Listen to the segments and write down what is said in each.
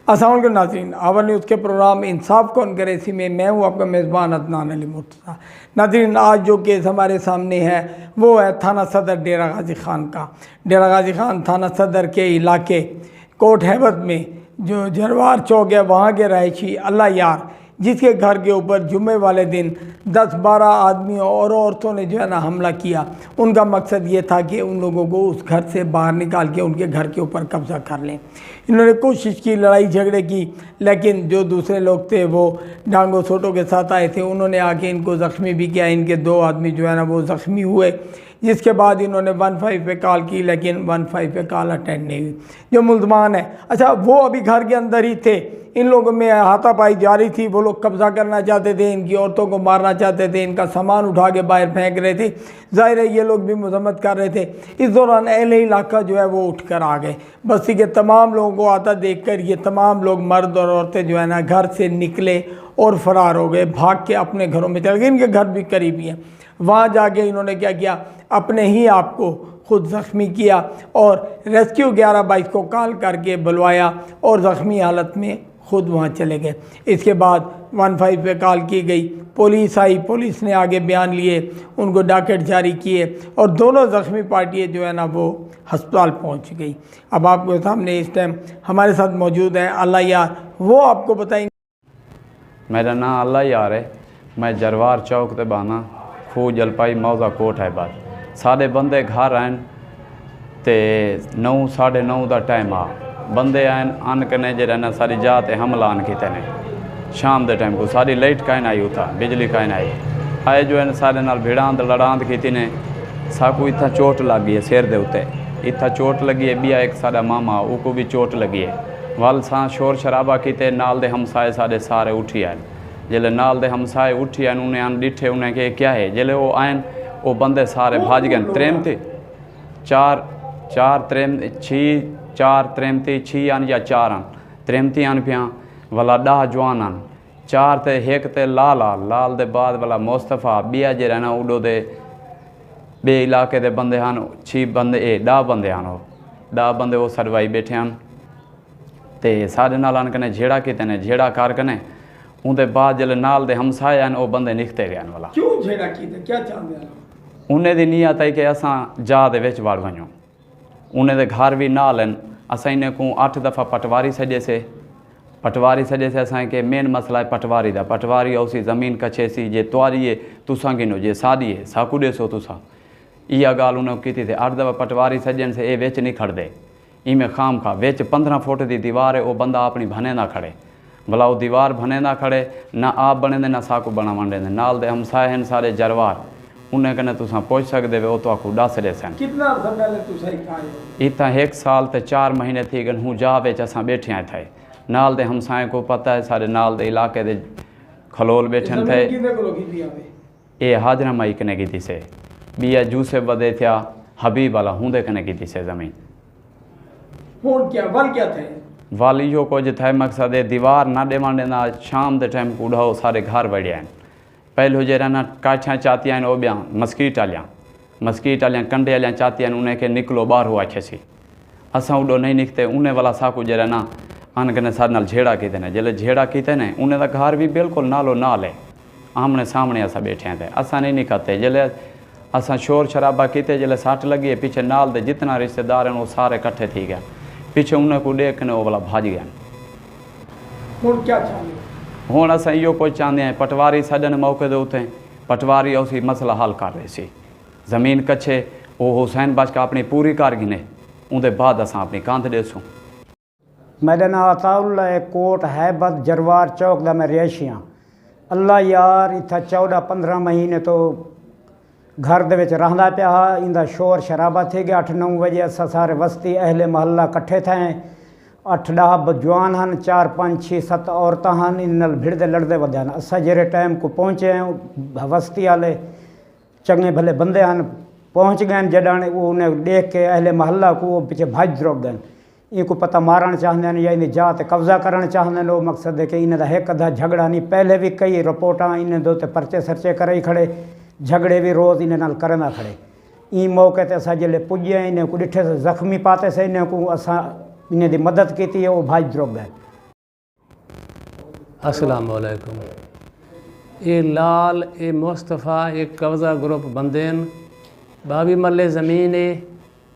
अस्सलाम वालेकुम नाज़रीन, आवर न्यूज़ के प्रोग्राम इंसाफ कौन करे इसी में मैं हूँ आपका मेज़बान अदनान अली मुर्तज़ा। नाज़रीन, आज जो केस हमारे सामने है वो है थाना सदर डेरा गाजी खान का। डेरा गाजी खान थाना सदर के इलाके कोट हैबत में जो जरवार चौक है वहाँ के रहायशी अल्लाह यार, जिसके घर के ऊपर जुम्मे वाले दिन 10-12 आदमियों और औरतों ने जो है ना हमला किया। उनका मकसद ये था कि उन लोगों को उस घर से बाहर निकाल के उनके घर के ऊपर कब्ज़ा कर लें। इन्होंने कोशिश की, लड़ाई झगड़े की, लेकिन जो दूसरे लोग थे वो डांगो सोटों के साथ आए थे। उन्होंने आके इनको ज़ख्मी भी किया। इनके 2 आदमी जो है ना वो ज़ख्मी हुए, जिसके बाद इन्होंने 15 पे कॉल की, लेकिन 15 पे कॉल अटेंड नहीं हुई। जो मुल्ज़मान है, अच्छा वो अभी घर के अंदर ही थे, इन लोगों में हाथापाई जारी थी। वो लोग कब्ज़ा करना चाहते थे, इनकी औरतों को मारना चाहते थे, इनका सामान उठा के बाहर फेंक रहे थे। ज़ाहिर है ये लोग भी मजम्मत कर रहे थे। इस दौरान अहले इलाका जो है वो उठ कर आ गए। बस्ती के तमाम लोगों को आता देख कर ये तमाम लोग, मर्द और औरतें जो है ना घर से निकले और फ़रार हो गए, भाग के अपने घरों में चले गए। इनके घर भी करीबी हैं। वहाँ जाके इन्होंने क्या किया, अपने ही आप को खुद ज़ख्मी किया और रेस्क्यू 1122 को कॉल करके बुलवाया और ज़ख्मी हालत में खुद वहाँ चले गए। इसके बाद 15 पे कॉल की गई, पुलिस आई, पुलिस ने आगे बयान लिए, उनको डॉकेट जारी किए और दोनों ज़ख्मी पार्टियाँ जो है ना वो हस्पताल पहुँच गई। अब आपके सामने इस टाइम हमारे साथ मौजूद हैं अल्लाह यार, वो आपको बताएंगे। मेरा नाम अल्लाह यार है, मैं जरवार चौक ते बहाना खू जलपाई मौजा कोट है। बात सारे बंदे घर आन ते 9 साढ़े 9 का टाइम आ बंदे आन अन कने जे रहना सारी जात हमला आन किते ने शाम के टाइम को सारी लाइट काइन आई उता बिजली काइन आई आए जो है सारे नाल भिड़ांत लड़ांत की ने साकू इतना चोट लग गई है सिर दे उत्ते इतना चोट लगी है। बिया एक सारा मामा उको भी चोट लगी है। वल सा शोर शराबा किते नाल दे हमसाए सारे उठी आए। जिले नाल दे हमसाए उठी आए उन्हें आन डिठे उन्हें के क्या है। जिले वो आयन वो बंदे सारे भाज गए। त्रेमती 4 त्रेमती 6 आन या 4 आन त्रेमती आन पिया वाला 10 जवान आन 4 ते एक ते लाल दे बाद वाला मुस्तफा बिया जे रहना उडो दे बे इलाके दे बंदे हैं 6 बंदे 10 बंदे हैं 10 बंदे वो सरवाई बैठे हैं ते सारे नाल आन कने झेड़ा किते ने झेड़ा कार कने उनके बाद जल्द नाल दे हमसाए हैं वो बंदे निकते गए वाला। क्यों झेड़ा कीते, क्या चाहते हैं? उन्हें दी नीयत है कि असां जा दे विच वड़ वञूं। उन्हें दे घर भी नाल हैं। असां इन्हें को 8 दफ़ा पटवारी सजे से असां के मेन मसला है पटवारी दा। पटवारी उसी ज़मीन कछे सी जे तुआरी है तुसां गिनो जे सादी है साकू ॾेसो तुसां इहा ॻाल्हि उन्हें की थी। 8 दफ़ा पटवारी सजन से ये विच नहीं खड़दे इमें खाम खा विच 15 फुट की दीवार है। वो बंदा अपनी भने ना खड़े भला वो दीवार भने ना खड़े ना आप बने ना साकू बना वंडे नाल दे हमसाए हैं सारे जरवार उन्हें कने तुसां पहुँच सकते हो तो आकू दस रहे सन। कितना अर्सा पहले तुसां इतना 1 साल ते 4 महीने थी गए हूँ जा विच असां बैठे आए थे। नाल दे हमसाए को पता है सारे नाल दे इलाके दे खलोल बैठे थे। ये हाजरा माई कने की थी से बिया जूसे बदे थिया हबीब वाला हूंदे कने की थी से ज़मीन क्या थे वाल इहो कुछ थे मकसद है दीवार ना ॾे वंडे शाम के टाइम कूढ़ो सारे घर बढ़िया हैं। पहले जे रहना काठियाँ चाती हैं वो ॿिया मस्कीट आलियाँ कंडे आलियाँ चाती हैं उन्हें के निकलो बाहर हुआ अच्छे असां उडो नहीं निकते उन्हें वाला साकू जे रहना अन कने सारे नाल झेड़ा कीते ने जल्द झेड़ा कीते ने उन्हें का घर भी बिल्कुल नालो नाल है आमने सामने असां बैठे थे। असां नहीं निकलते जल्द असां शोर शराबा कीते जल्द सट लगी है पीछे नाल दे जितना रिश्तेदार हैं वो सारे इकट्ठे थी गए पीछे उन्हें को देख ने वो वाला भाज गया। हूँ असां इहो कुछ चाहते हैं पटवारी सजन मौके दे उते पटवारी उसी मसला हल कर रहे सी ज़मीन कच्छे वो हुसैन बच का अपनी पूरी कर गिने उनके बाद असां अपनी कांध देसूँ। मेरा नाम अताउल्ला है, कोट हैबत जरवार चौक दा मैं रिहायशी हाँ। अल्लाह यार इतना 14-15 महीने तो घर दे विच रहंदा पिया हा। इंदा शोर शराबा थी गया 8-9 बजे असां सारे वस्ती अहले महल्ला कट्ठे थे 8-10 जवान हैं 4-5-6-7 औरतां हैं इन नाल भिड़दे लड़दे वधे हैं। असां जेरे टाइम को पहुँचे हैं वस्ती वाले चंगे भले बंदे हैं पहुँच गए जॾाण उन्हें देख के अहले महल्ला को वो पीछे भाज द्रोग गए इनको पता मारण चाहते हैं या इन जात कब्जा करना चाहते हैं। वो मकसद है कि इन्हें एक अद्धा झगड़ा नहीं पहले भी कई रिपोर्टा इन्हें दो परचे सरचे करे खड़े झगड़े भी रोज़ इन्हें नाल करना खड़े। ई मौके ते असां जल्द पुजे इन्हें को डिठे से जख्मी पाते से इन्हें को असां इन्हें दी मदद की वो भाज द्रोग गए। السلام علیکم. یہ لال اے مصطفیٰ ایک قبضہ گروپ بندین بابی ملے زمین ہے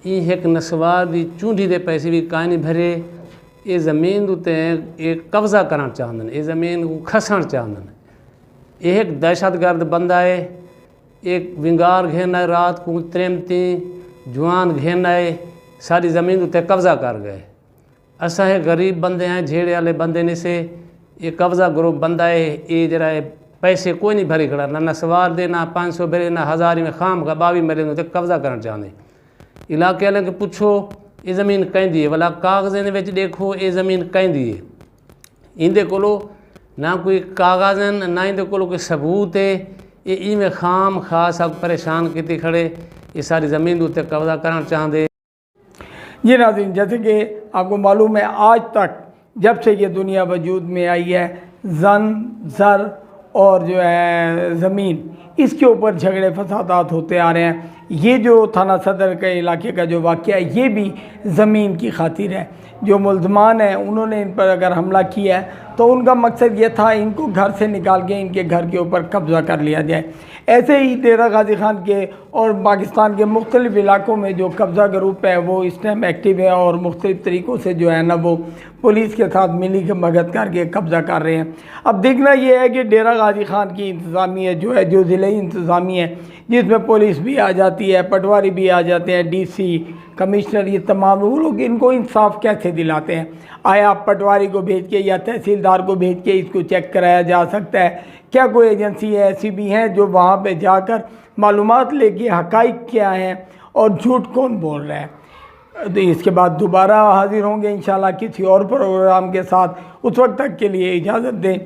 یہ ایک نسوار دی چونڈی دے پیسے بھی کائنی بھرے یہ زمین دوتے ہیں ایک قبضہ کرنا چاہندن یہ زمین کو کھسن چاہندن یہ ایک دہشت گرد بندہ ہے ایک ونگار گھینا ہے رات کو تریمتی جوان گھینا ہے ساری زمین دوتے قبضہ کر گئے اسا ہے غریب بندے ہیں جھیڑے والے بندے نے سے یہ قبضہ گروپ بندہ ہے یہ جرا ہے پیسے کوئی نہیں بھری کھڑا نہ سوار دے نہ 500 بھرے نہ 1000 میں خام کا 22 ملے تے قبضہ کرنا چاہتے علاقے والے کہ پوچھو یہ زمین کہیں دی ہے والا کاغذیں دے وچ دیکھو یہ زمین کہیں دی ہے اندے کولو نہ کوئی کاغذ نہ اندے کولو کوئی ثبوت ہے یہ میں خام خاص اب پریشان کیتی کھڑے یہ ساری زمین تے قبضہ کرنا چاہتے. جی ناظرین جیسے کہ آپ کو معلوم ہے آج تک جب سے یہ دنیا وجود میں آئی ہے زن زر اور جو ہے زمین اس کے اوپر جھگڑے فسادات ہوتے آ رہے ہیں. یہ جو تھانہ صدر کے علاقے کا جو واقعہ ہے یہ بھی زمین کی خاطر ہے. جو ملزمان ہیں انہوں نے ان پر اگر حملہ کیا ہے تو ان کا مقصد یہ تھا ان کو گھر سے نکال کے ان کے گھر کے اوپر قبضہ کر لیا جائے. ایسے ہی ڈیرہ غازی خان کے اور پاکستان کے مختلف علاقوں میں جو قبضہ گروپ ہے وہ اس ٹائم ایکٹیو ہے اور مختلف طریقوں سے جو ہے نا وہ پولیس کے ساتھ ملی بھگت کر کے قبضہ کر رہے ہیں. اب دیکھنا یہ ہے کہ ڈیرہ غازی خان کی انتظامیہ جو ہے جو ضلعی انتظامیہ ہے جس میں پولیس بھی آ جاتی ہے پٹواری بھی آ جاتے ہیں ڈی سی کمشنر یہ تمام وہ لوگ ان کو انصاف کیسے دلاتے ہیں. آیا پٹواری کو بھیج کے یا تحصیلدار کو بھیج کے اس کو چیک کرایا جا سکتا ہے؟ کیا کوئی ایجنسی ایسی بھی ہیں جو وہاں پہ جا کر معلومات لے کے حقائق کیا ہیں اور جھوٹ کون بول رہا ہے؟ تو اس کے بعد دوبارہ حاضر ہوں گے انشاءاللہ کسی اور پروگرام کے ساتھ. اس وقت تک کے لیے اجازت دیں.